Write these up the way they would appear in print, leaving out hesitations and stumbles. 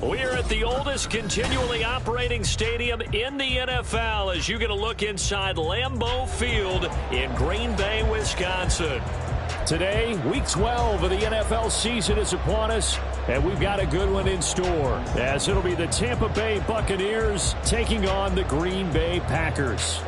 We're at the oldest continually operating stadium in the NFL as you get a look inside Lambeau Field in Green Bay, Wisconsin. Today, Week 12 of the NFL season is upon us, and we've got a good one in store, as it'll be the Tampa Bay Buccaneers taking on the Green Bay Packers.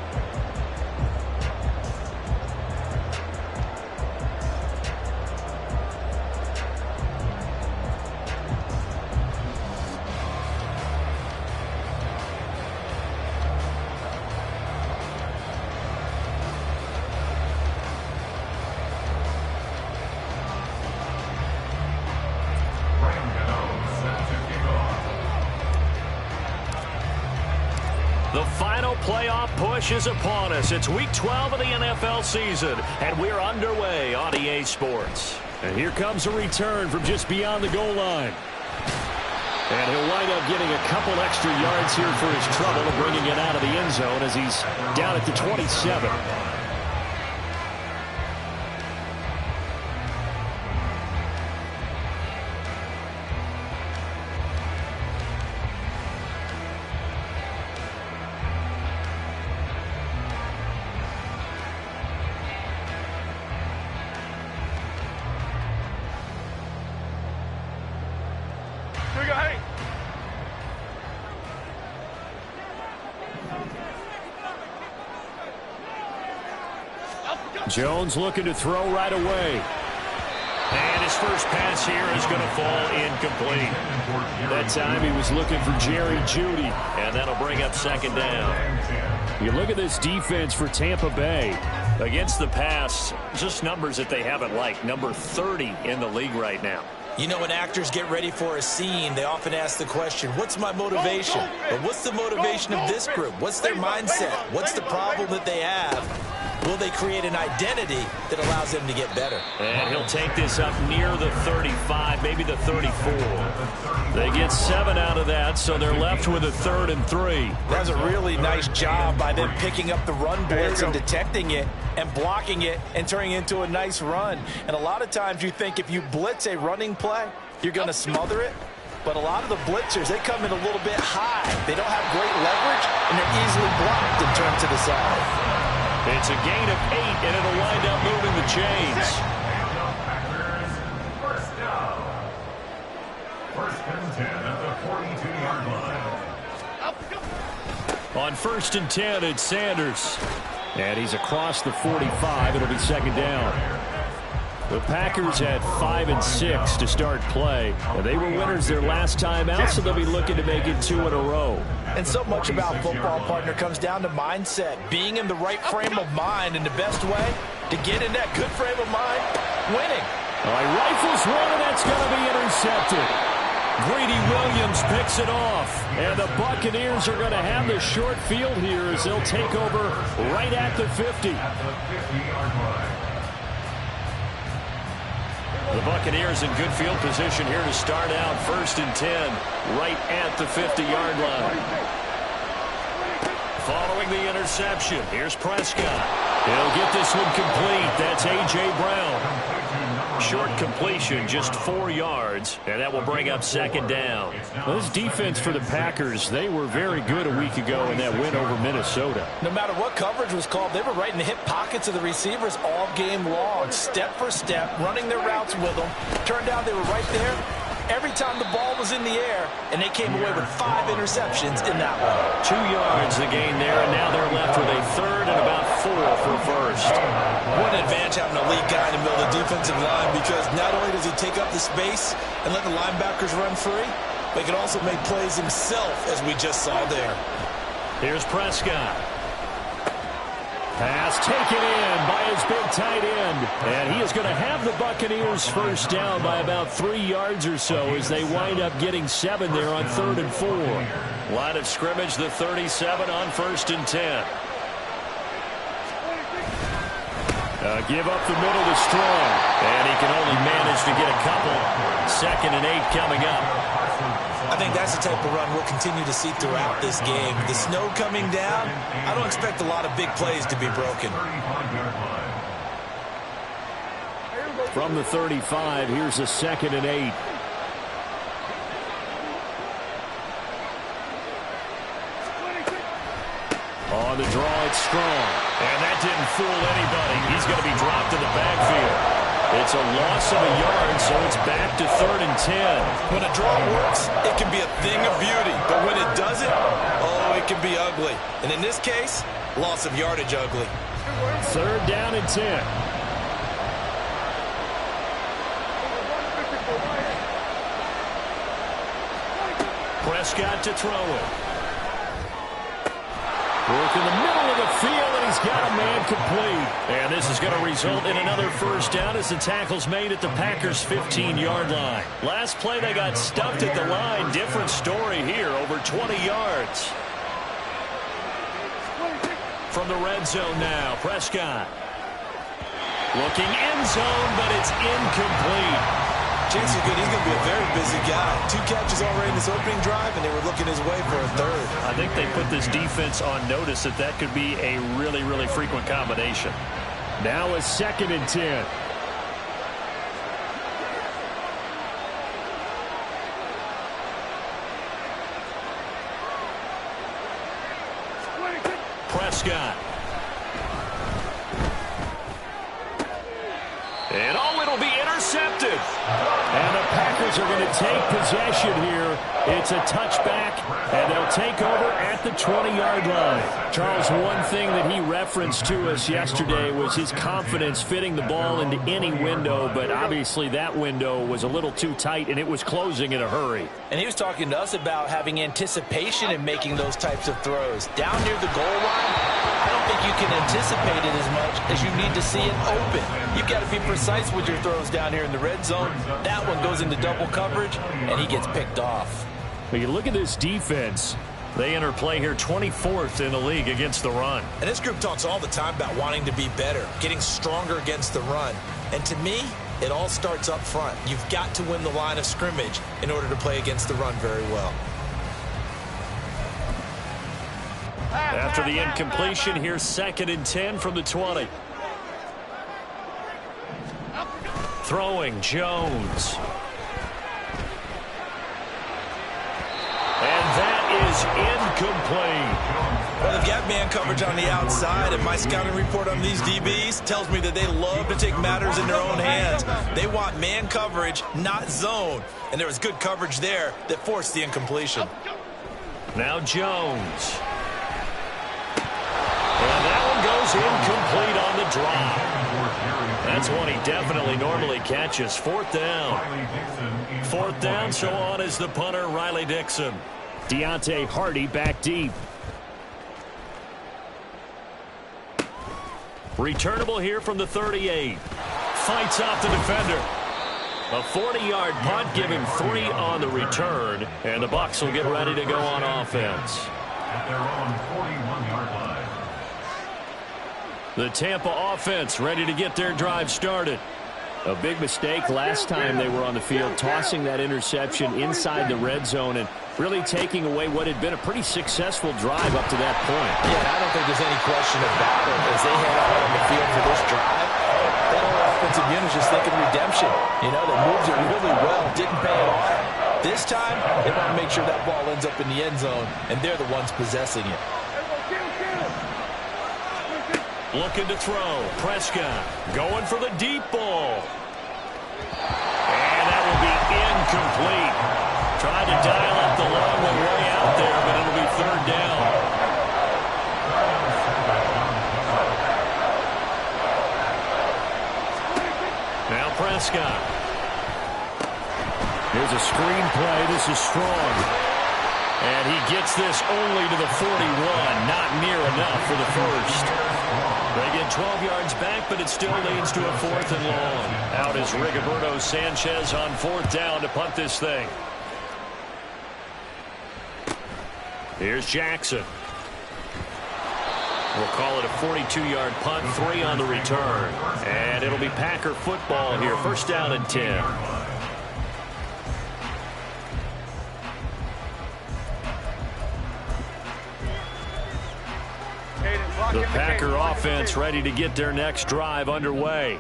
The final playoff push is upon us. It's Week 12 of the NFL season, and we're underway on EA Sports. And here comes a return from just beyond the goal line. And he'll wind up getting a couple extra yards here for his trouble and bringing it out of the end zone as he's down at the 27. Jones looking to throw right away. And his first pass here is going to fall incomplete. That time he was looking for Jerry Jeudy. And that'll bring up second down. You look at this defense for Tampa Bay. Against the pass, just numbers that they haven't liked. Number 30 in the league right now. You know, when actors get ready for a scene, they often ask the question, what's my motivation? But what's the motivation of this group? What's their mindset? What's the problem that they have? Will they create an identity that allows them to get better? And he'll take this up near the 35, maybe the 34. They get 7 out of that, so they're left with a 3rd and 3. That's a really nice job by them picking up the run blitz and detecting it and blocking it and turning it into a nice run. And a lot of times you think if you blitz a running play, you're going to smother it. But a lot of the blitzers, they come in a little bit high. They don't have great leverage, and they're easily blocked and turned to the side. It's a gain of 8, and it'll wind up moving the chains. First down. First and 10 at the 42-yard line. On 1st and 10, it's Sanders. And he's across the 45. It'll be second down. The Packers had 5 and 6 to start play. And they were winners their last time out, so they'll be looking to make it 2 in a row. And so much about football, partner, comes down to mindset. Being in the right frame of mind, and the best way to get in that good frame of mind, winning. All right, rifles one, and that's going to be intercepted. Greedy Williams picks it off. And the Buccaneers are going to have the short field here as they'll take over right at the 50. The Buccaneers in good field position here to start out 1st and 10 right at the 50-yard line. Following the interception, here's Prescott. He'll get this one complete. That's A.J. Brown. Short completion, just 4 yards, and that will bring up second down. Well, this defense for the Packers, they were very good a week ago in that win over Minnesota. No matter what coverage was called, they were right in the hip pockets of the receivers all game long, step for step, running their routes with them. Turned out they were right there every time the ball was in the air, and they came away with 5 interceptions in that one. 2 yards the gain there, and now they're left with a 3rd and about 4 for first. What an advantage having a lead guy in the middle of the defensive line, because not only does he take up the space and let the linebackers run free, but he can also make plays himself, as we just saw there. Here's Prescott. Pass taken in by his big tight end. And he is going to have the Buccaneers first down by about 3 yards or so as they wind up getting 7 there on 3rd and 4. Line of scrimmage, the 37 on 1st and 10. Give up the middle to Strong. And he can only manage to get a couple. 2nd and 8 coming up. I think that's the type of run we'll continue to see throughout this game. The snow coming down, I don't expect a lot of big plays to be broken. From the 35, here's a 2nd and 8. On the draw, it's Strong. And that didn't fool anybody. He's going to be dropped in the backfield. It's a loss of a yard, so it's back to 3rd and 10. When a draw works, it can be a thing of beauty. But when it doesn't, oh, it can be ugly. And in this case, loss of yardage ugly. 3rd down and 10. Prescott to throw it. Work in the middle of the field, and he's got a man complete. And this is going to result in another 1st down as the tackle's made at the Packers' 15-yard line. Last play, they got stuffed at the line. Different story here, over 20 yards. From the red zone now, Prescott. Looking end zone, but it's incomplete. Chances are good he's going to be a very busy guy. 2 catches already in this opening drive, and they were looking his way for a 3rd. I think they put this defense on notice that that could be a really, really frequent combination. Now a 2nd and 10. Prescott. And oh, it'll be intercepted. And the Packers are going to take possession here. It's a touchback, and they'll take over at the 20-yard line. Charles, one thing that he referenced to us yesterday was his confidence fitting the ball into any window, but obviously that window was a little too tight, and it was closing in a hurry. And he was talking to us about having anticipation in making those types of throws. Down near the goal line, I don't think you can anticipate it as much as you need to see it open. You've got to be precise with your throws down here in the red zone. That one goes into double coverage, and he gets picked off. When you look at this defense, they enter play here 24th in the league against the run. And this group talks all the time about wanting to be better, getting stronger against the run. And to me, it all starts up front. You've got to win the line of scrimmage in order to play against the run very well. After the incompletion, here's 2nd and 10 from the 20. Throwing, Jones. And that is incomplete. Well, they've got man coverage on the outside, and my scouting report on these DBs tells me that they love to take matters in their own hands. They want man coverage, not zone. And there was good coverage there that forced the incompletion. Now Jones. And that one goes incomplete on the drop. That's one he definitely normally catches. 4th down. 4th down, so on is the punter, Riley Dixon. Deontay Hardy back deep. Returnable here from the 38. Fights off the defender. A 40-yard punt, giving 3 on the return. And the Bucs will get ready to go on offense. At their own 41-yard line. The Tampa offense ready to get their drive started. A big mistake last time they were on the field, tossing that interception inside the red zone and really taking away what had been a pretty successful drive up to that point. Yeah, I don't think there's any question about it. As they head out on the field for this drive, that whole offensive unit is just thinking redemption. You know, they moved it really well, didn't pay it off. This time, they want to make sure that ball ends up in the end zone, and they're the ones possessing it. Looking to throw. Prescott going for the deep ball. And that will be incomplete. Tried to dial up the long one way out there, but it'll be 3rd down. Now Prescott. Here's a screen play. This is Strong. And he gets this only to the 41. Not near enough for the first. They get 12 yards back, but it still leads to a 4th and long. Out is Rigoberto Sanchez on 4th down to punt this thing. Here's Jackson. We'll call it a 42-yard punt, 3 on the return. And it'll be Packer football here. 1st down and 10. The Packer offense ready to get their next drive underway.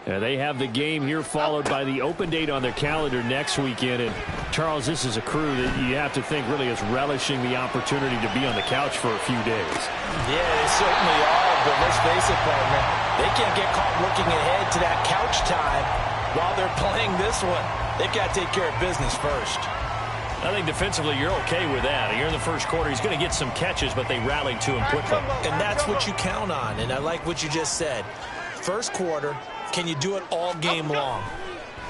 They have the game here followed by the open date on their calendar next weekend. And, Charles, this is a crew that you have to think really is relishing the opportunity to be on the couch for a few days. Yeah, they certainly are, but let's face it, partner, they can't get caught looking ahead to that couch time while they're playing this one. They've got to take care of business first. I think defensively you're okay with that. Here in the first quarter, he's going to get some catches, but they rallied to him quickly. And that's what you count on, and I like what you just said. First quarter, can you do it all game long?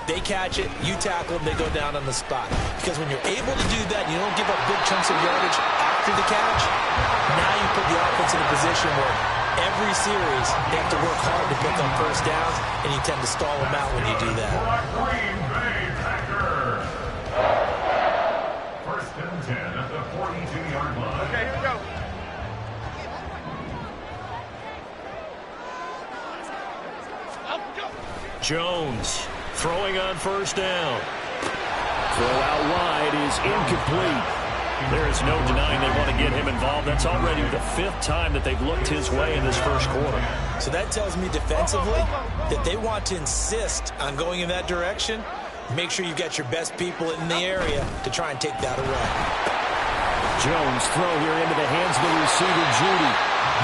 They catch it, you tackle them, they go down on the spot. Because when you're able to do that, you don't give up big chunks of yardage after the catch, now you put the offense in a position where every series they have to work hard to pick up first downs, and you tend to stall them out when you do that. Green Bay Packers. First and 10 at the 42-yard line. Okay, here we go. Jones throwing on first down. Throw out wide is incomplete. There is no denying they want to get him involved. That's already the 5th time that they've looked his way in this first quarter. So that tells me defensively that they want to insist on going in that direction. Make sure you've got your best people in the area to try and take that away. Jones throw here into the hands of the receiver, Judy.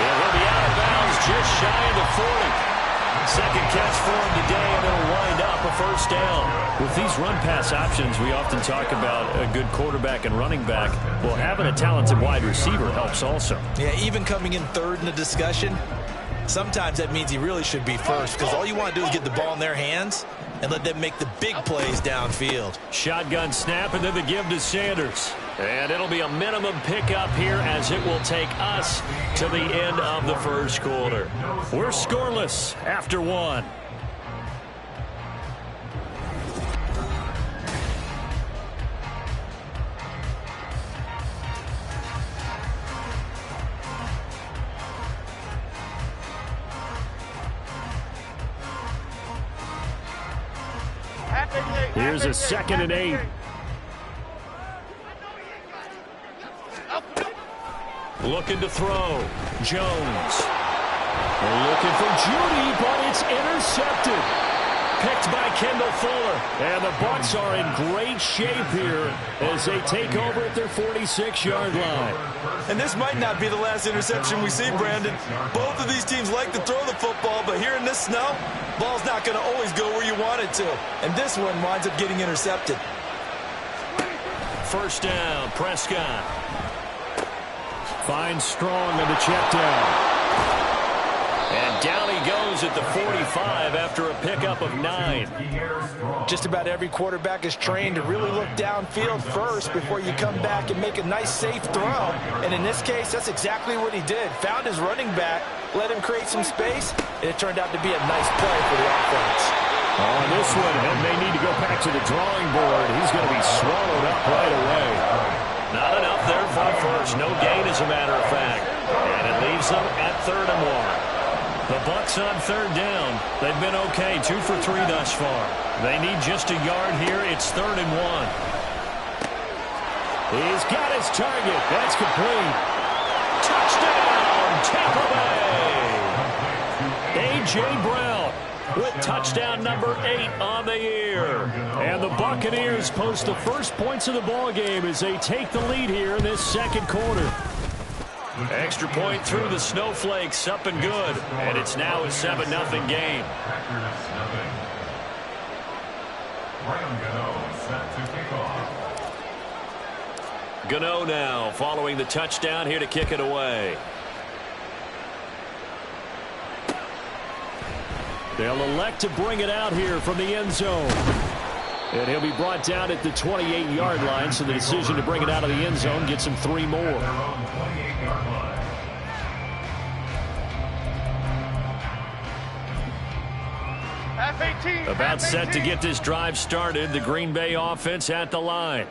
And he'll be out of bounds just shy of the 40. Second catch for him today, and it'll wind up a first down. With these run-pass options, we often talk about a good quarterback and running back. Well, having a talented wide receiver helps also. Yeah, even coming in third in the discussion, sometimes that means he really should be first, because all you want to do is get the ball in their hands and let them make the big plays downfield. Shotgun snap, and then the give to Sanders. And it'll be a minimum pickup here as it will take us to the end of the first quarter. We're scoreless after 1. Here's a 2nd and 8. Looking to throw. Jones. Looking for Judy, but it's intercepted. Picked by Kendall Fuller. And the Bucs are in great shape here as they take over at their 46-yard line. And this might not be the last interception we see, Brandon. Both of these teams like to throw the football, but here in this snow, ball's not going to always go where you want it to. And this one winds up getting intercepted. First down, Prescott. Finds Strong on the check down. And down he goes at the 45 after a pickup of 9. Just about every quarterback is trained to really look downfield first before you come back and make a nice, safe throw. And in this case, that's exactly what he did. Found his running back, let him create some space, and it turned out to be a nice play for the offense. On this one, and they need to go back to the drawing board. He's going to be swallowed up right away. Not enough there for first. No gain, as a matter of fact. And it leaves them at 3rd and 1. The Bucs on 3rd down. They've been okay, 2 for 3 thus far. They need just a yard here. It's 3rd and 1. He's got his target. That's complete. Touchdown, Tampa Bay. A.J. Brown with touchdown number 8 on the year. And the Buccaneers post the first points of the ball game as they take the lead here in this second quarter. Extra point through the snowflakes, up and good. And it's now a 7-0 game. Gano now following the touchdown here to kick it away. They'll elect to bring it out here from the end zone. And he'll be brought down at the 28-yard line, so the decision to bring it out of the end zone gets him 3 more. About set to get this drive started, the Green Bay offense at the line.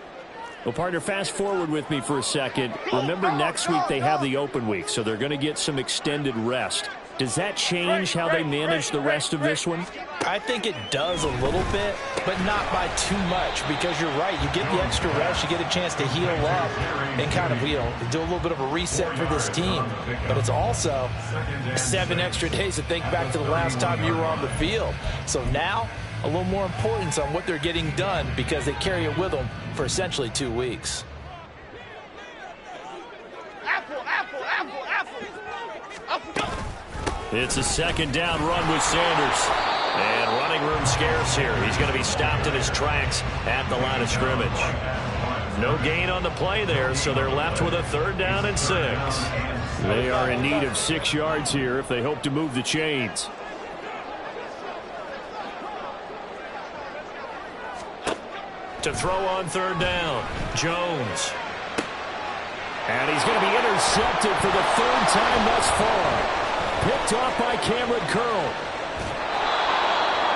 Well, partner, fast forward with me for a second. Remember, next week they have the open week, so they're going to get some extended rest. Does that change how they manage the rest of this one? I think it does a little bit, but not by too much, because you're right. You get the extra rest. You get a chance to heal up and kind of, do a little bit of a reset for this team. But it's also 7 extra days to think back to the last time you were on the field. So now, a little more importance on what they're getting done because they carry it with them for essentially 2 weeks. It's a second down run with Sanders. And running room scarce here. He's going to be stopped in his tracks at the line of scrimmage. No gain on the play there, so they're left with a 3rd down and 6. They are in need of 6 yards here if they hope to move the chains. To throw on 3rd down, Jones. And he's going to be intercepted for the 3rd time thus far. Picked off by Cameron Curl.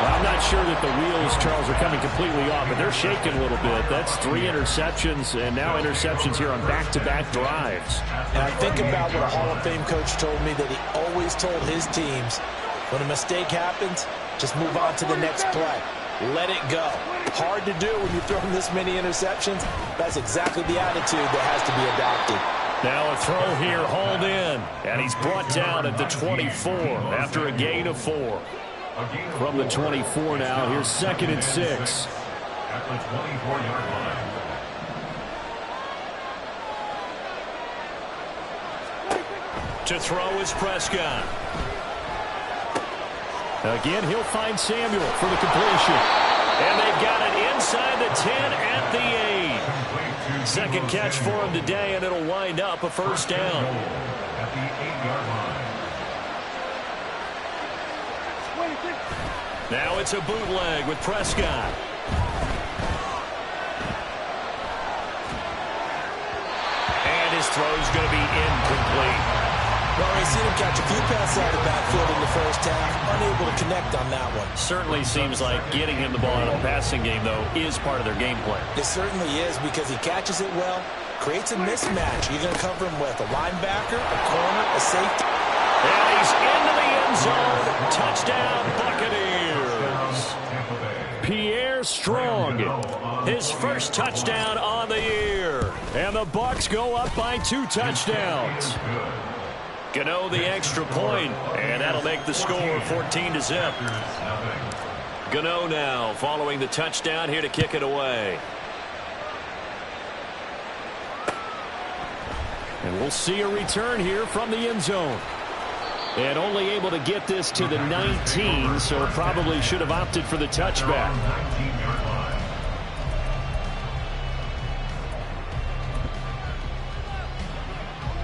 Well, I'm not sure that the wheels, Charles, are coming completely off, but they're shaking a little bit. That's 3 interceptions, and now interceptions here on back-to-back drives. And I think about what a Hall of Fame coach told me, that he always told his teams, when a mistake happens, just move on to the next play. Let it go. Hard to do when you're throwing this many interceptions. That's exactly the attitude that has to be adopted. Now a throw here, hauled in, and he's brought down at the 24 after a gain of 4. From the 24 now, here's 2nd and 6. At the 24-yard line. To throw is Prescott. Again, he'll find Samuel for the completion. And they've got it inside the 10 at the 8. Second catch for him today, and it'll wind up a 1st down. At the 8-yard line. Now it's a bootleg with Prescott. And his throw's going to be incomplete. Well, we've seen him catch a few passes out of the backfield in the first half. Unable to connect on that one. Certainly seems like getting him the ball out of the passing game, though, is part of their game plan. It certainly is, because he catches it well, creates a mismatch. You're going to cover him with a linebacker, a corner, a safety. And he's into the end zone. Touchdown, Buccaneers. Pierre Strong, his first touchdown on the year. And the Bucs go up by 2 touchdowns. Gano the extra point, and that'll make the score 14-0. Gano now following the touchdown here to kick it away. And we'll see a return here from the end zone. And only able to get this to the 19, so probably should have opted for the touchback.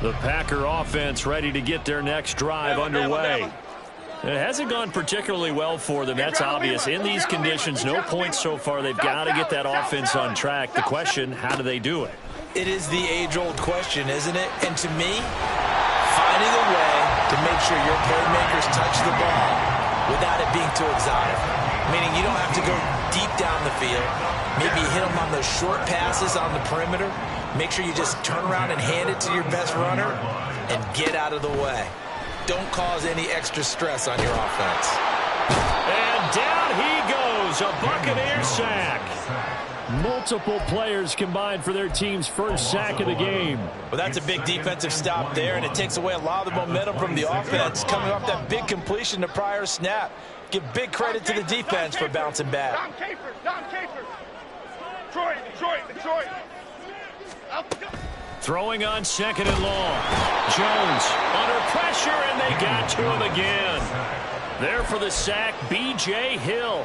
The Packer offense ready to get their next drive underway. It hasn't gone particularly well for them. That's obvious. In these conditions, no points so far. They've got to get that offense on track. The question, how do they do it? It is the age-old question, isn't it? And to me, finding a way to make sure your playmakers touch the ball without it being too exotic. Meaning you don't have to go deep down the field. Maybe hit them on those short passes on the perimeter. Make sure you just turn around and hand it to your best runner and get out of the way. Don't cause any extra stress on your offense. And down he goes, a Buccaneer sack. Multiple players combined for their team's first sack of the game. Well, that's a big defensive stop there, and it takes away a lot of the momentum from the offense coming off that big completion the prior snap. Give big credit to the defense for bouncing back. Don Capers. Detroit. Throwing on 2nd and long. Jones under pressure, and they got to him again. There for the sack, B.J. Hill.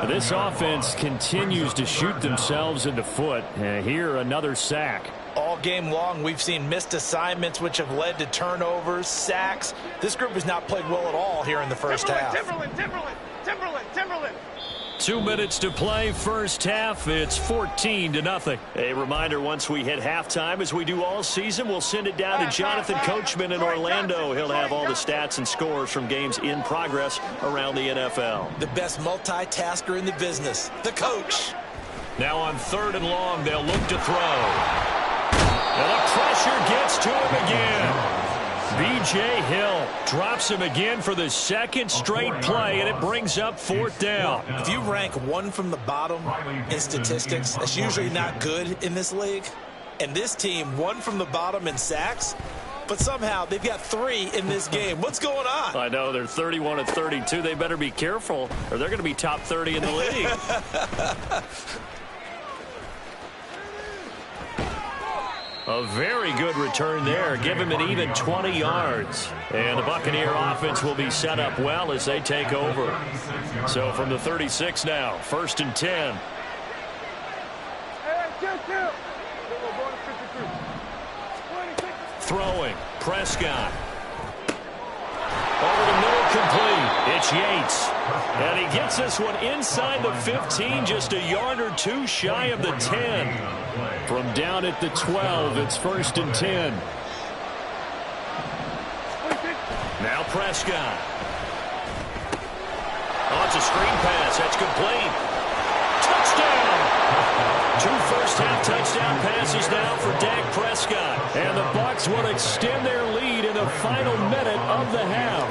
This offense continues to shoot themselves in the foot. Here, another sack. All game long, we've seen missed assignments, which have led to turnovers, sacks. This group has not played well at all here in the first half. Timberland. 2 minutes to play, first half. It's 14-0. A reminder, once we hit halftime, as we do all season, we'll send it down to Jonathan Coachman in Orlando. He'll have all the stats and scores from games in progress around the NFL. The best multitasker in the business, the coach. Now on 3rd and long, they'll look to throw. And the pressure gets to him again. B.J. Hill drops him again for the second straight play, and it brings up fourth down. If you rank one from the bottom in statistics, that's usually not good in this league. And this team, one from the bottom in sacks, but somehow they've got 3 in this game. What's going on? I know, they're 31 and 32. They better be careful, or they're going to be top 30 in the league. A very good return there. Give him an even 20 yards. And the Buccaneer offense will be set up well as they take over. So from the 36 now, 1st and 10. Throwing, Prescott. Over the middle, complete. It's Yates. And he gets this one inside the 15, just a yard or 2 shy of the 10. From down at the 12, it's 1st and 10. Now Prescott. Oh, it's a screen pass. That's complete. Touchdown! 2 first-half touchdown passes now for Dak Prescott. And the Bucs will extend their lead in the final minute of the half.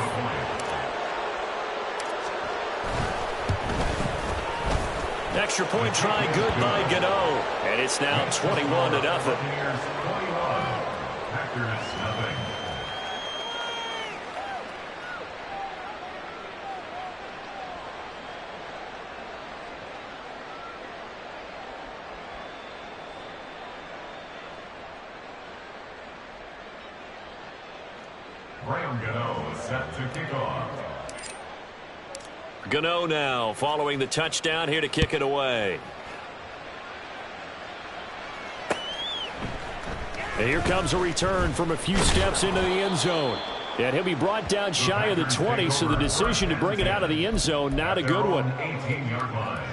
Extra point try good by Gano. And it's now 21-0. Gano set to kick off. Gano now following the touchdown here to kick it away. And here comes a return from a few steps into the end zone. And he'll be brought down shy of the 20, so the decision to bring it out of the end zone, not a good one. 18-yard line.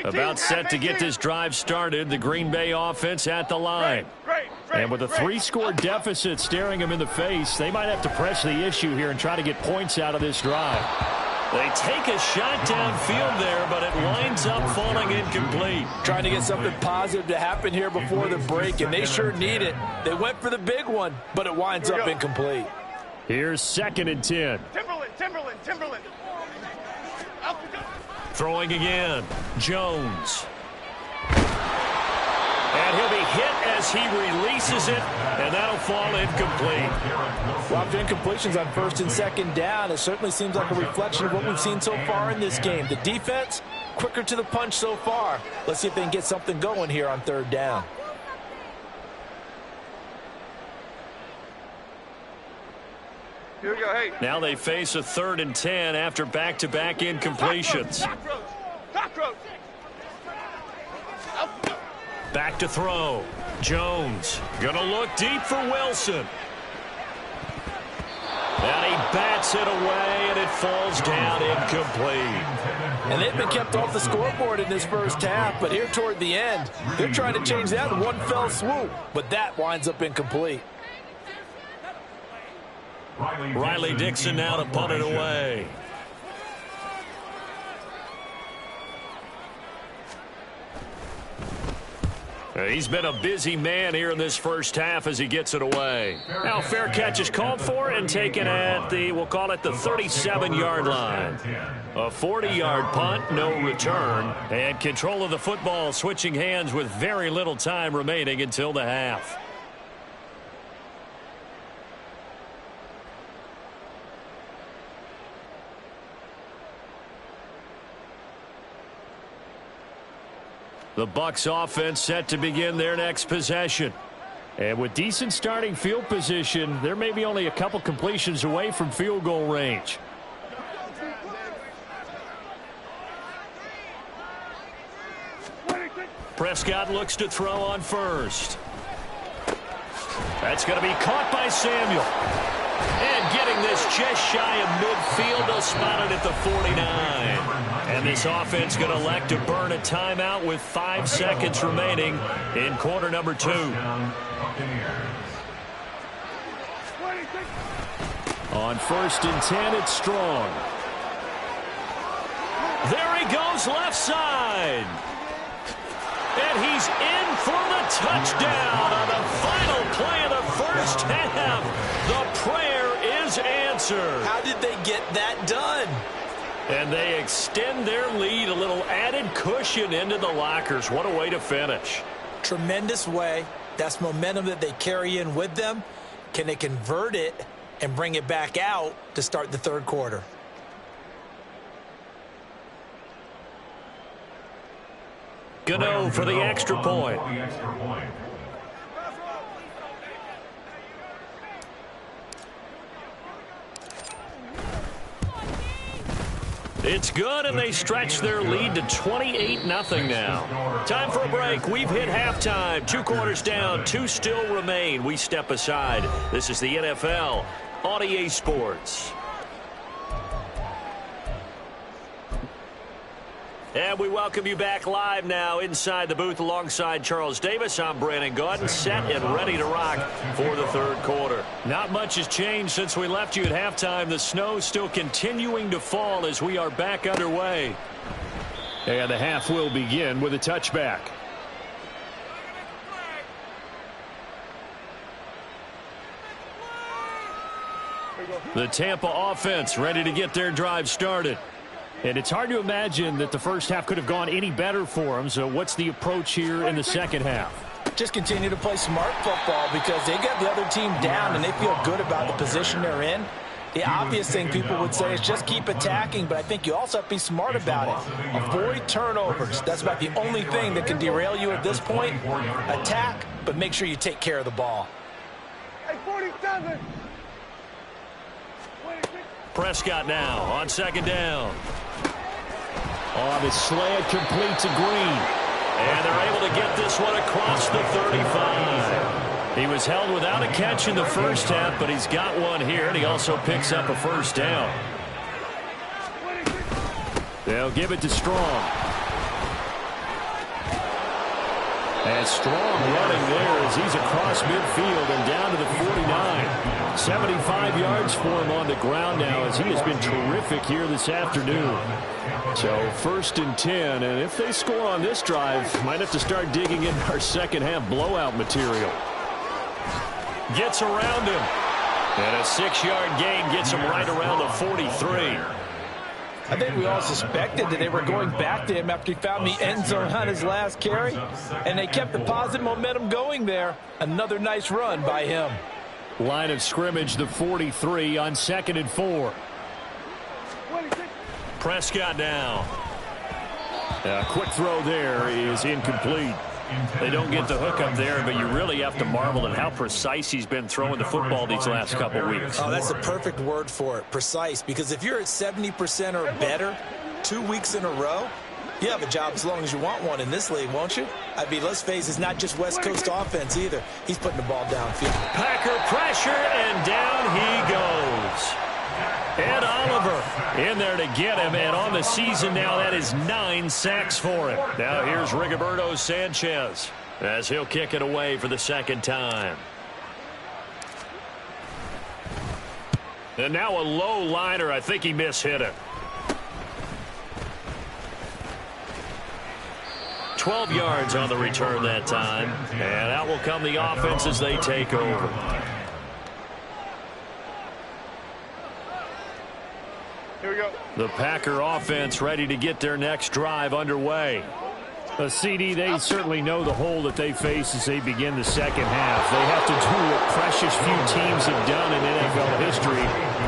About set to get this drive started. The Green Bay offense at the line. And with a 3-score deficit staring them in the face, they might have to press the issue here and try to get points out of this drive. They take a shot downfield there, but it winds up falling incomplete. Trying to get something positive to happen here before the break, and they sure need it. They went for the big one, but it winds up incomplete. Here's 2nd and 10. Timberland. Throwing again. Jones. And he'll be hit as he releases it, and that'll fall incomplete. A lot of incompletions on 1st and 2nd down. It certainly seems like a reflection of what we've seen so far in this game. The defense, quicker to the punch so far. Let's see if they can get something going here on 3rd down. Here we go, hey. Now they face a 3rd and 10 after back-to-back incompletions. Cockroach. Back to throw. Jones gonna look deep for Wilson. And he bats it away, and it falls down incomplete. And they've been kept off the scoreboard in this 1st half, but here toward the end, they're trying to change that in one fell swoop, but that winds up incomplete. Riley Dixon now to punt it away. He's been a busy man here in this 1st half as he gets it away. Now fair catch is called for and taken at the, we'll call it the 37-yard line. A 40-yard punt, no return, and control of the football switching hands with very little time remaining until the half. The Bucs offense set to begin their next possession. And with decent starting field position, there may be only a couple completions away from field goal range. Prescott looks to throw on 1st. That's going to be caught by Samuel. And getting this just shy of midfield, they'll spot it at the 49. And this offense going to elect to burn a timeout with 5 seconds remaining in quarter number 2. On 1st and 10, it's Strong. There he goes left side. And he's in for the touchdown on the final play of the first half. The prayer is answered. How did they get that done? And they extend their lead, a little added cushion into the lockers. What a way to finish. Tremendous way. That's momentum that they carry in with them. Can they convert it and bring it back out to start the third quarter? Gano for the extra point. It's good, and they stretch their lead to 28-0 now. Time for a break. We've hit halftime. 2 quarters down, 2 still remain. We step aside. This is the NFL on EA Sports. And we welcome you back live now inside the booth alongside Charles Davis. I'm Brandon Gaudin, set and ready to rock for the third quarter. Not much has changed since we left you at halftime. The snow still continuing to fall as we are back underway. And the half will begin with a touchback. The Tampa offense ready to get their drive started. And it's hard to imagine that the first half could have gone any better for them. So what's the approach here in the second half? Just continue to play smart football because they got the other team down and they feel good about the position they're in. The obvious thing people would say is just keep attacking, but I think you also have to be smart about it. Avoid turnovers. That's about the only thing that can derail you at this point. Attack, but make sure you take care of the ball. Hey, 47. Prescott now on second down. On the slant, complete to Green. And they're able to get this one across the 35. He was held without a catch in the first half, but he's got one here, and he also picks up a first down. They'll give it to Strong. And Strong running there as he's across midfield and down to the 49. 75 yards for him on the ground now as he has been terrific here this afternoon. So 1st and 10, and if they score on this drive, might have to start digging in our second half blowout material. Gets around him. And a 6-yard gain gets him right around the 43. I think we all suspected that they were going back to him after he found the end zone on his last carry, and they kept the positive momentum going there. Another nice run by him. Line of scrimmage, the 43 on 2nd and 4. Prescott now. A quick throw there is incomplete. They don't get the hook up there, but you really have to marvel at how precise he's been throwing the football these last couple of weeks. Oh, that's the perfect word for it, precise, because if you're at 70% or better 2 weeks in a row, you have a job as long as you want one in this league, won't you? I mean, let's face it, it's not just West Coast offense either. He's putting the ball downfield. Packer pressure, and down he goes. Ed Oliver in there to get him, and on the season now, that is 9 sacks for him. Now here's Rigoberto Sanchez as he'll kick it away for the second time. And now a low liner. I think he mishit it. 12 yards on the return that time. And out will come the offense as they take over. Here we go. The Packer offense ready to get their next drive underway. CD, they certainly know the hole that they face as they begin the second half. They have to do what precious few teams have done in NFL history.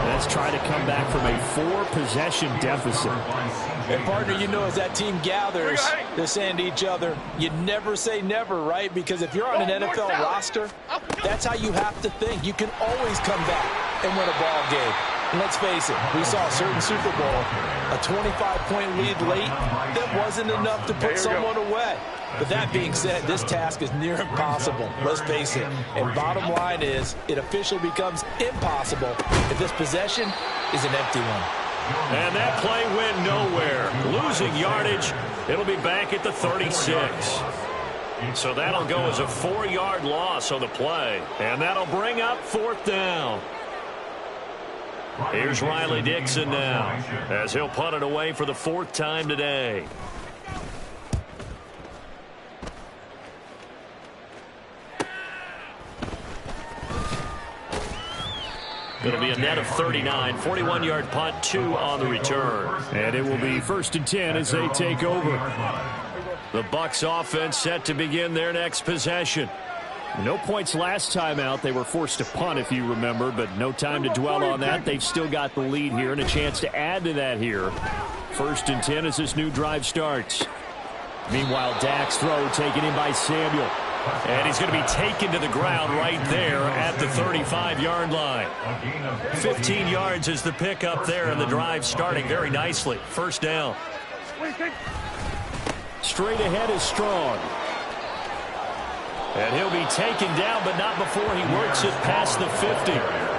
That's try to come back from a 4-possession deficit. And, partner, you know as that team gathers, they're saying to each other, you never say never, right? Because if you're on an NFL roster, that's how you have to think. You can always come back and win a ball game. And let's face it, we saw a certain Super Bowl, a 25-point lead late, that wasn't enough to put someone away. But that being said, this task is near impossible. Let's face it. And bottom line is, it officially becomes impossible if this possession is an empty one. And that play went nowhere. Losing yardage, it'll be back at the 36. So that'll go as a 4-yard loss on the play. And that'll bring up 4th down. Here's Riley Dixon now as he'll punt it away for the 4th time today. It'll be a net of 39, 41-yard punt, 2 on the return. And it will be 1st and 10 as they take over. The Bucs offense set to begin their next possession. No points last time out. They were forced to punt, if you remember, but no time to dwell on that. They've still got the lead here and a chance to add to that here. 1st and 10 as this new drive starts. Meanwhile, Dak's throw taken in by Samuel. And he's going to be taken to the ground right there at the 35-yard line. 15 yards is the pickup there, and the drive starting very nicely. 1st down. Straight ahead is Strong. And he'll be taken down, but not before he works it past the 50.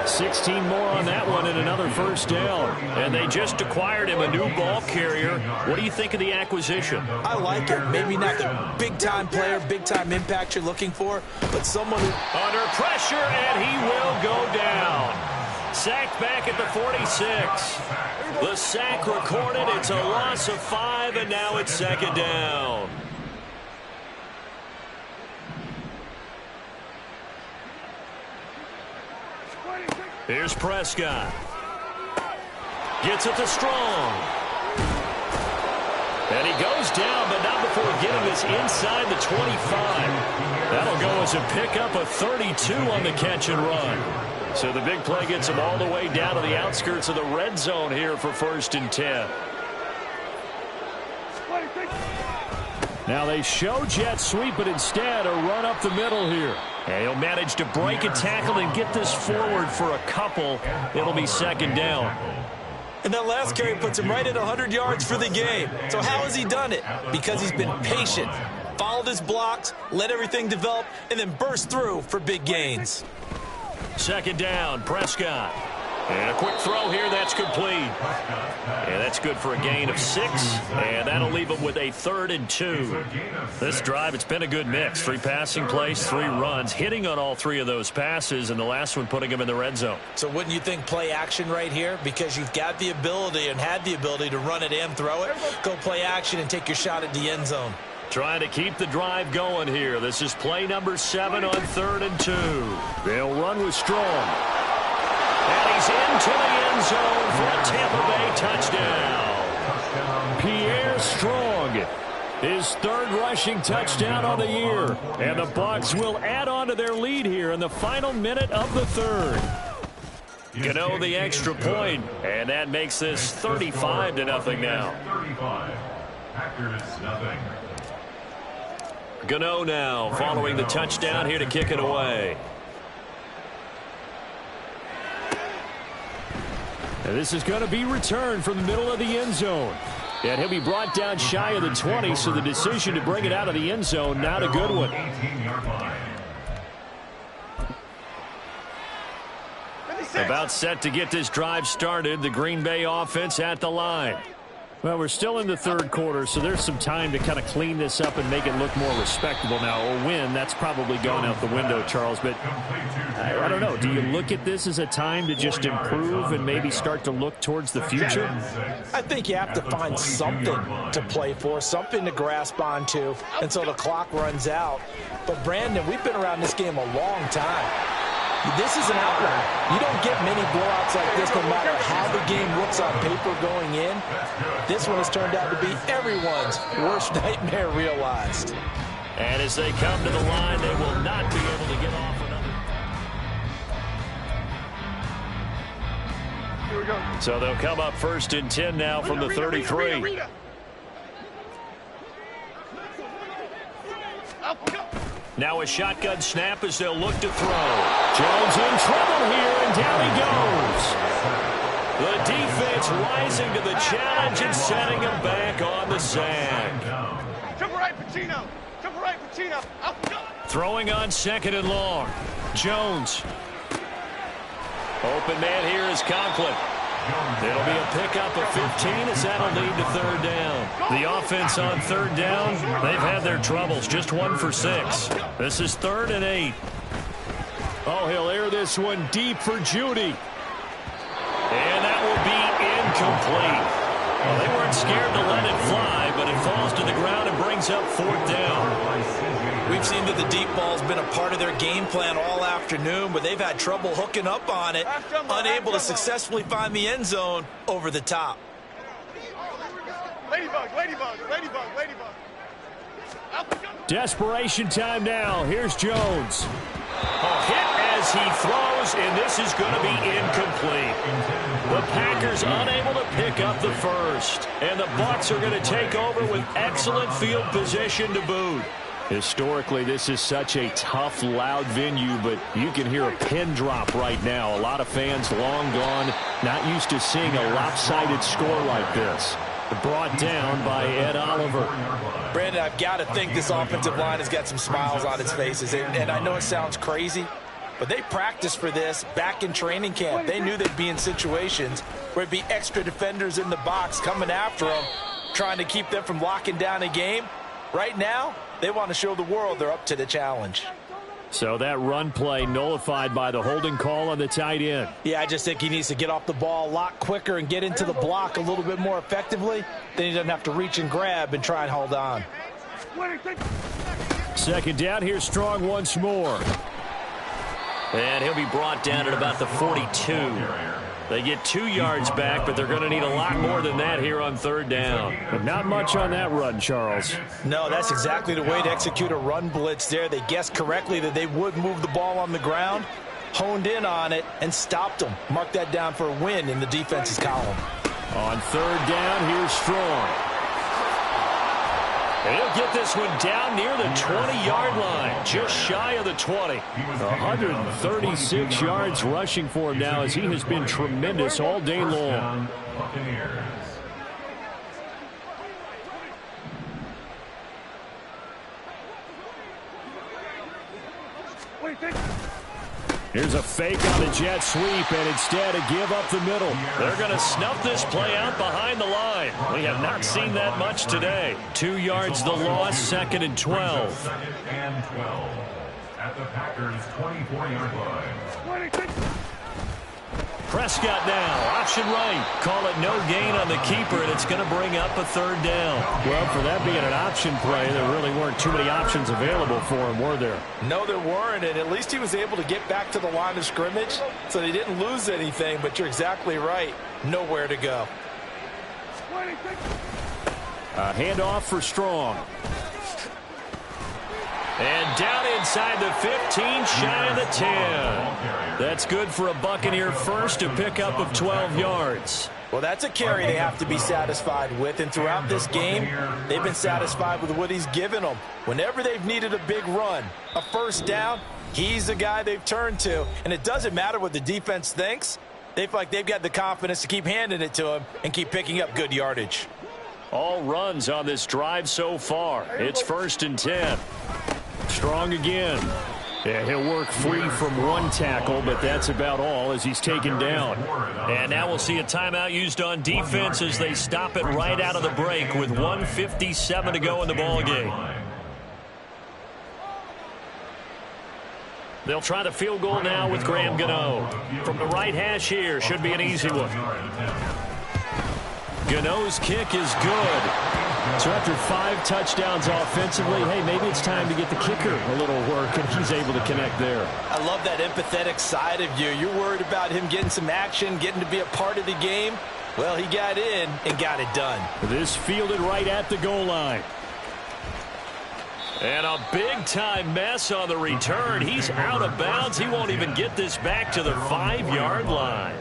16 more on that one and another 1st down. And they just acquired him a new ball carrier. What do you think of the acquisition? I like it. Maybe not the big-time player, big-time impact you're looking for, but someone who... Under pressure, and he will go down. Sacked back at the 46. The sack recorded. It's a loss of 5, and now it's 2nd down. Here's Prescott. Gets it to Strong. And he goes down, but not before getting this inside the 25. That'll go as a pickup of 32 on the catch and run. So the big play gets him all the way down to the outskirts of the red zone here for 1st and 10. Now they show jet sweep, but instead a run up the middle here. And he'll manage to break a tackle and get this forward for a couple. It'll be 2nd down. And that last carry puts him right at 100 yards for the game. So how has he done it? Because he's been patient, followed his blocks, let everything develop, and then burst through for big gains. 2nd down, Prescott. And a quick throw here, that's complete. And that's good for a gain of 6. And that'll leave him with a 3rd and 2. This drive, it's been a good mix. 3 passing plays, 3 runs, hitting on all 3 of those passes, and the last one putting him in the red zone. So wouldn't you think play action right here? Because you've got the ability and had the ability to run it and throw it. Go play action and take your shot at the end zone. Trying to keep the drive going here. This is play number 7 on 3rd and 2. They'll run with Strong. And he's into the end zone for a Tampa Bay touchdown. Pierre Strong, his 3rd rushing touchdown on the year. And the Bucs will add on to their lead here in the final minute of the 3rd. Gano the extra point, and that makes this 35-0 now. 35. Packers nothing. Gano now following the touchdown here to kick it away. And this is going to be returned from the middle of the end zone. And he'll be brought down shy of the 20, so the decision to bring it out of the end zone, not a good one. 18-yard line. About set to get this drive started. The Green Bay offense at the line. Well, we're still in the 3rd quarter, so there's some time to kind of clean this up and make it look more respectable now. A win, that's probably gone out the window, Charles. But I don't know. Do you look at this as a time to just improve and maybe start to look towards the future? I think you have to find something to play for, something to grasp onto until the clock runs out. But, Brandon, we've been around this game a long time. This is an outlier. You don't get many blowouts like this no matter how the game looks on paper going in. This one has turned out to be everyone's worst nightmare realized. And as they come to the line, they will not be able to get off another. Here we go. So they'll come up 1st and 10 now from the 33. Now a shotgun snap as they'll look to throw. Jones in trouble here, and down he goes. The defense rising to the challenge and setting him back on the sack. Jump right, Pacino. Jump right, Pacino. Throwing on 2nd and long. Jones. Open man here is Conklin. It'll be a pickup of 15 as that'll lead to 3rd down. The offense on 3rd down, they've had their troubles. Just 1 for 6. This is 3rd and 8. Oh, he'll air this one deep for Judy. And that will be incomplete. Well, they weren't scared to let it fly, but it falls to the ground and brings up 4th down. We've seen that the deep ball's been a part of their game plan all afternoon, but they've had trouble hooking up on it, unable to successfully find the end zone over the top. Ladybug, ladybug, ladybug, ladybug. Desperation time now. Here's Jones. A hit as he throws, and this is going to be incomplete. The Packers unable to pick up the first, and the Bucs are going to take over with excellent field position to boot. Historically, this is such a tough, loud venue, but you can hear a pin drop right now. A lot of fans long gone, not used to seeing a lopsided score like this. Brought down by Ed Oliver. Brandon, I've got to think this offensive line has got some smiles on its faces. And I know it sounds crazy, but they practiced for this back in training camp. They knew they'd be in situations where it'd be extra defenders in the box coming after them, trying to keep them from locking down a game. Right now, they want to show the world they're up to the challenge. So that run play nullified by the holding call on the tight end. Yeah, I just think he needs to get off the ball a lot quicker and get into the block a little bit more effectively. Then he doesn't have to reach and grab and try and hold on. Second down, here's Strong once more. And he'll be brought down at about the 42. They get 2 yards back, but they're going to need a lot more than that here on third down. But not much on that run, Charles. No, that's exactly the way to execute a run blitz there. They guessed correctly that they would move the ball on the ground, honed in on it, and stopped them. Mark that down for a win in the defense's column. On third down, here's Strong. And he'll get this one down near the 20-yard line, just shy of the 20. 136 yards rushing for him now as he has been tremendous all day long. Here's a fake on the jet sweep, and instead a give up the middle. They're going to snuff this play out behind the line. We have not seen that much today. 2 yards the loss, 2nd and 12. Second and 12 at the Packers' 24-yard line. Prescott now, option right. Call it no gain on the keeper, and it's going to bring up a third down. Well, for that being an option play, there really weren't too many options available for him, were there? No, there weren't, and at least he was able to get back to the line of scrimmage, so they didn't lose anything, but you're exactly right. Nowhere to go. A handoff for Strong. And down inside the 15, shy of the 10. That's good for a Buccaneer first, a pickup of 12 yards. Well, that's a carry they have to be satisfied with, and throughout this game, they've been satisfied with what he's given them. Whenever they've needed a big run, a first down, he's the guy they've turned to. And it doesn't matter what the defense thinks. They feel like they've got the confidence to keep handing it to him and keep picking up good yardage. All runs on this drive so far. It's 1st and 10. Strong again. Yeah, he'll work free from one tackle, but that's about all as he's taken down. And now we'll see a timeout used on defense as they stop it right out of the break with 1:57 to go in the ballgame. They'll try the field goal now with Graham Gano. From the right hash here, should be an easy one. Gano's kick is good. So after 5 touchdowns offensively, hey, maybe it's time to get the kicker a little work, and he's able to connect there. I love that empathetic side of you. You're worried about him getting some action, getting to be a part of the game. Well, he got in and got it done. This fielded right at the goal line. And a big-time mess on the return. He's out of bounds. He won't even get this back to the 5-yard line.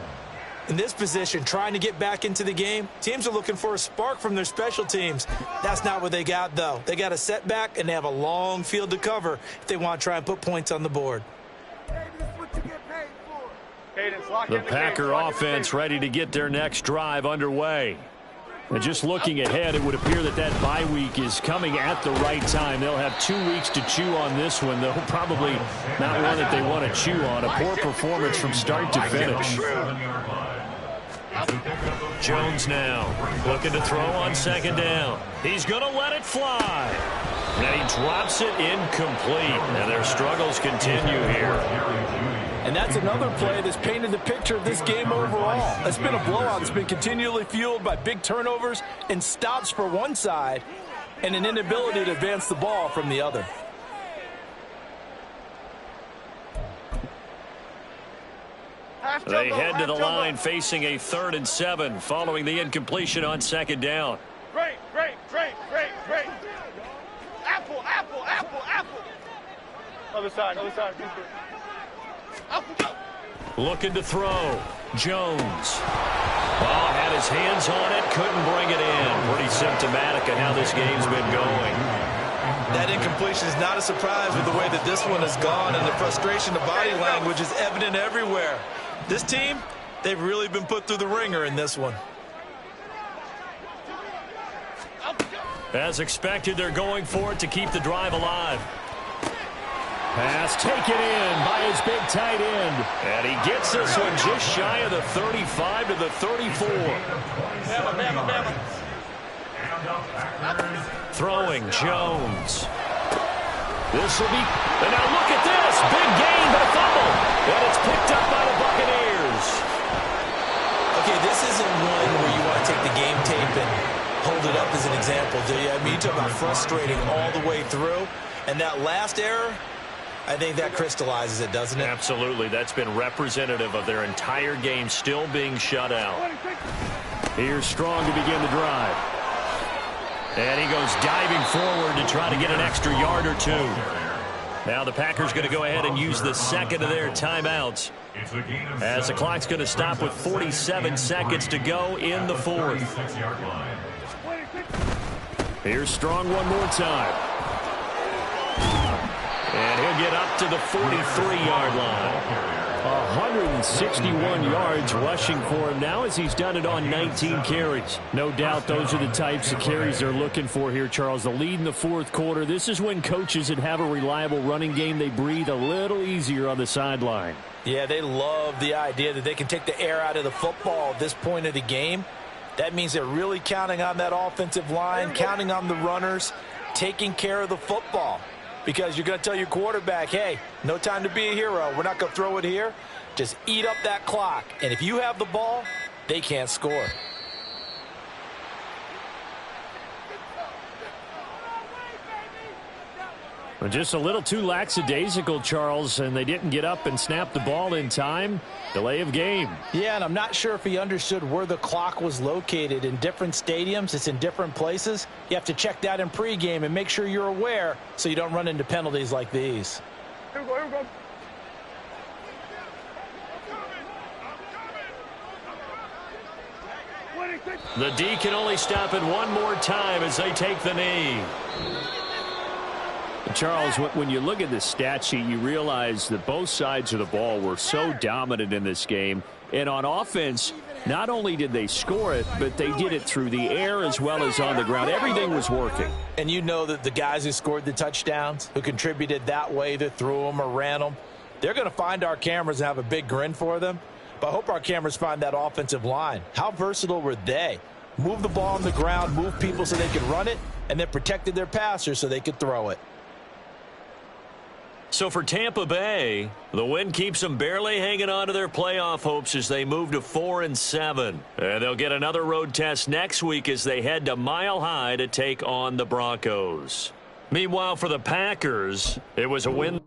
In this position, trying to get back into the game, teams are looking for a spark from their special teams. That's not what they got, though. They got a setback, and they have a long field to cover if they want to try and put points on the board. The Packer offense ready to get their next drive underway. And just looking ahead, it would appear that that bye week is coming at the right time. They'll have 2 weeks to chew on this one, though probably not one that they want to chew on. A poor performance from start to finish. Jones now looking to throw on 2nd down. He's going to let it fly. And he drops it incomplete. And their struggles continue here. And that's another play that's painted the picture of this game overall. It's been a blowout. It's been continually fueled by big turnovers and stops for one side and an inability to advance the ball from the other. They head to the line facing a 3rd and 7 following the incompletion on 2nd down. Great. Apple. Other side. Apple. Looking to throw. Jones. Oh, had his hands on it, couldn't bring it in. Pretty symptomatic of how this game's been going. That incompletion is not a surprise with the way that this one has gone, and the frustration, the body language is evident everywhere. This team, they've really been put through the ringer in this one. As expected, they're going for it to keep the drive alive. Pass taken in by his big tight end. And he gets this one just shy of the 35 to the 34. Throwing Jones. This will be, and now look at this. Big gain, but a fumble. And it's picked up by the Buccaneers. Okay, this isn't one where you want to take the game tape and hold it up as an example, do you? I mean, you talk about frustrating all the way through. And that last error, I think that crystallizes it, doesn't it? Absolutely. That's been representative of their entire game still being shut out. Here's Strong to begin the drive. And he goes diving forward to try to get an extra yard or two. Now the Packers going to go ahead and use the second of their timeouts, as the clock's going to stop with 47 seconds to go in the 4th. Here's Strong one more time. And he'll get up to the 43-yard line. 161 yards rushing for him now, as he's done it on 19 carries. No doubt those are the types of carries they're looking for here, Charles. The lead in the 4th quarter. This is when coaches that have a reliable running game, they breathe a little easier on the sideline. Yeah, they love the idea that they can take the air out of the football at this point of the game. That means they're really counting on that offensive line, counting on the runners, taking care of the football. Because you're going to tell your quarterback, hey, no time to be a hero. We're not going to throw it here. Just eat up that clock. And if you have the ball, they can't score. Well, just a little too lackadaisical, Charles, and they didn't get up and snap the ball in time. Delay of game. Yeah, and I'm not sure if he understood where the clock was located. In different stadiums, it's in different places. You have to check that in pregame and make sure you're aware so you don't run into penalties like these. Here we go. The D can only stop it one more time as they take the knee. Charles, when you look at the stat sheet, you realize that both sides of the ball were so dominant in this game. And on offense, not only did they score it, but they did it through the air as well as on the ground. Everything was working. And you know that the guys who scored the touchdowns, who contributed that way, that threw them or ran them, they're going to find our cameras and have a big grin for them. But I hope our cameras find that offensive line. How versatile were they? Move the ball on the ground, move people so they could run it, and then protected their passers so they could throw it. So for Tampa Bay, the win keeps them barely hanging on to their playoff hopes as they move to 4-7. And they'll get another road test next week as they head to Mile High to take on the Broncos. Meanwhile, for the Packers, it was a win